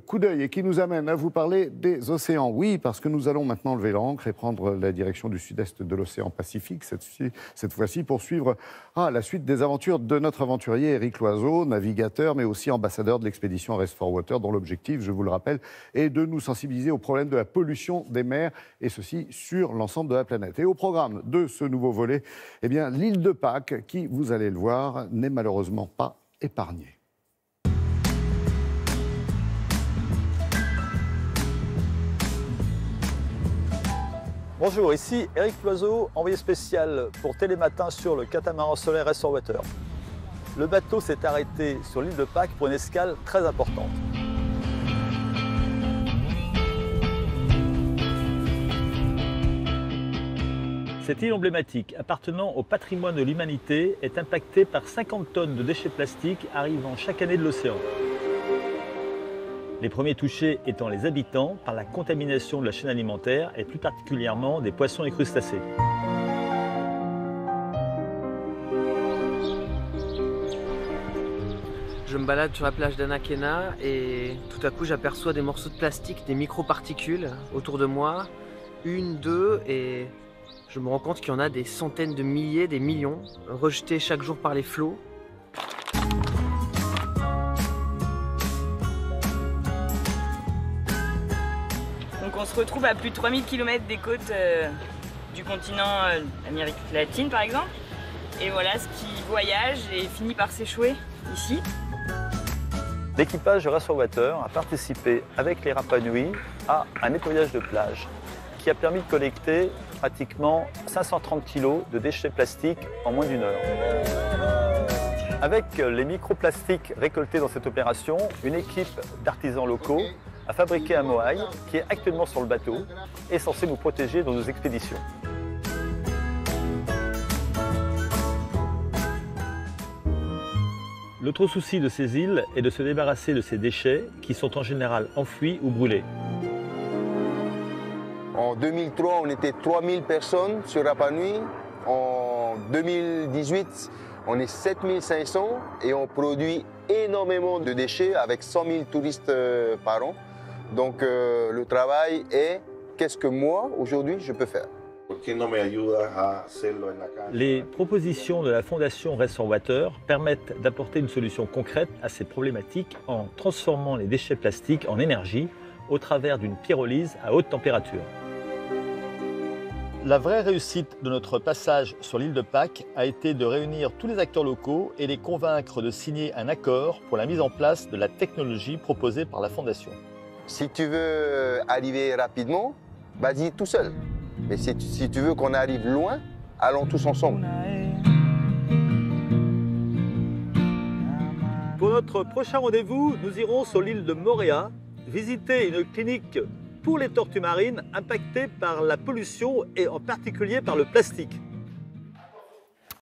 coup d'œil et qui nous amène à vous parler des océans. Oui, parce que nous allons maintenant lever l'ancre et prendre la direction du sud-est de l'océan Pacifique, cette fois-ci pour suivre la suite des aventures de notre aventurier Éric Loiseau, navigateur mais aussi ambassadeur de l'expédition Race4Water, dont l'objectif, je vous le rappelle, est de nous sensibiliser au problème de la pollution des mers, et ceci sur l'ensemble de la planète. Et au programme de ce nouveau volet, eh bien, l'île de Pâques, qui, vous allez le voir, n'est malheureusement pas épargnée. Bonjour, ici Éric Loiseau, envoyé spécial pour Télématin sur le catamaran solaire Race4Water. Le bateau s'est arrêté sur l'île de Pâques pour une escale très importante. Cette île emblématique, appartenant au patrimoine de l'humanité, est impactée par 50 tonnes de déchets plastiques arrivant chaque année de l'océan. Les premiers touchés étant les habitants par la contamination de la chaîne alimentaire et plus particulièrement des poissons et crustacés. Je me balade sur la plage d'Anakena et tout à coup j'aperçois des morceaux de plastique, des microparticules autour de moi. Une, deux, et je me rends compte qu'il y en a des centaines de milliers, des millions, rejetés chaque jour par les flots. Donc on se retrouve à plus de 3000 km des côtes du continent Amérique latine par exemple. Et voilà ce qui voyage et finit par s'échouer ici. L'équipage de Race4Water a participé avec les Rapa Nui à un nettoyage de plage qui a permis de collecter pratiquement 530 kg de déchets plastiques en moins d'une heure. Avec les microplastiques récoltés dans cette opération, une équipe d'artisans locaux a fabriqué un moai qui est actuellement sur le bateau et censé nous protéger dans nos expéditions. L'autre souci de ces îles est de se débarrasser de ces déchets qui sont en général enfouis ou brûlés. En 2003, on était 3000 personnes sur Rapa Nui. En 2018, on est 7500 et on produit énormément de déchets avec 100 000 touristes par an. Donc le travail est qu'est-ce que moi, aujourd'hui, je peux faire. Les propositions de la Fondation Race4Water permettent d'apporter une solution concrète à ces problématiques en transformant les déchets plastiques en énergie au travers d'une pyrolyse à haute température. La vraie réussite de notre passage sur l'île de Pâques a été de réunir tous les acteurs locaux et les convaincre de signer un accord pour la mise en place de la technologie proposée par la Fondation. Si tu veux arriver rapidement, vas-y tout seul. Mais si tu veux qu'on arrive loin, allons tous ensemble. Pour notre prochain rendez-vous, nous irons sur l'île de Moorea, visiter une clinique pour les tortues marines impactées par la pollution et en particulier par le plastique.